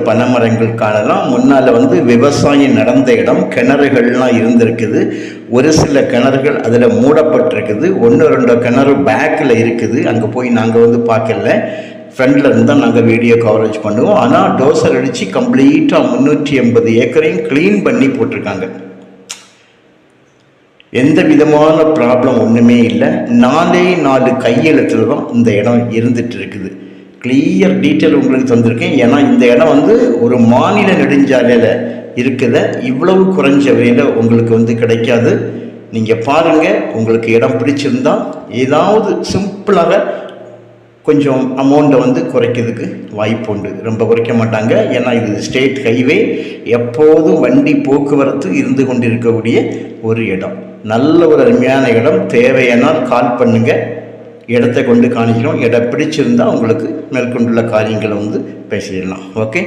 பனைமரங்கள் காணலாம். முன்னால் விவசாயம் நடந்த இடம், கிணறுகள்லாம் இருந்திருக்குது. ஒரு சில கிணறுகள் அதில் மூடப்பட்டிருக்குது. 1-2 கிணறு பேக்கில் இருக்குது. அங்கே போய் நாங்கள் பார்க்கல, ஃப்ரெண்டில் இருந்தால் நாங்கள் வீடியோ கவரேஜ் பண்ணுவோம். ஆனால் டோசர் அடித்து கம்ப்ளீட்டாக 380 ஏக்கரையும் க்ளீன் பண்ணி போட்டிருக்காங்க. எந்த விதமான ப்ராப்ளம் ஒன்றுமே இல்லை. 4 கையெழுத்தில் தான் இந்த இடம் இருந்துட்டு இருக்குது. கிளியர் டீட்டெயில் உங்களுக்கு தந்திருக்கேன். ஏன்னா இந்த இடம் ஒரு மாநில நெடுஞ்சாலையில் இருக்குத, இவ்வளவு குறைஞ்ச விலையில் உங்களுக்கு கிடைக்காது. நீங்கள் பாருங்கள், உங்களுக்கு இடம் பிடிச்சிருந்தா ஏதாவது சிம்பிளாக கொஞ்சம் அமௌண்ட்டை குறைக்கிறதுக்கு வாய்ப்பு உண்டு. ரொம்ப குறைக்க மாட்டாங்க. ஏன்னா இது ஸ்டேட் ஹைவே, எப்போதும் வண்டி போக்குவரத்து இருந்து கொண்டிருக்கக்கூடிய ஒரு இடம். நல்ல ஒரு அருமையான இடம். தேவையானால் கால் பண்ணுங்கள், இடத்தை கொண்டு காணிக்கிறோம். இடம் பிடிச்சிருந்தால் உங்களுக்கு மேற்கொண்டுள்ள காரியங்களை பேசிடலாம். ஓகே.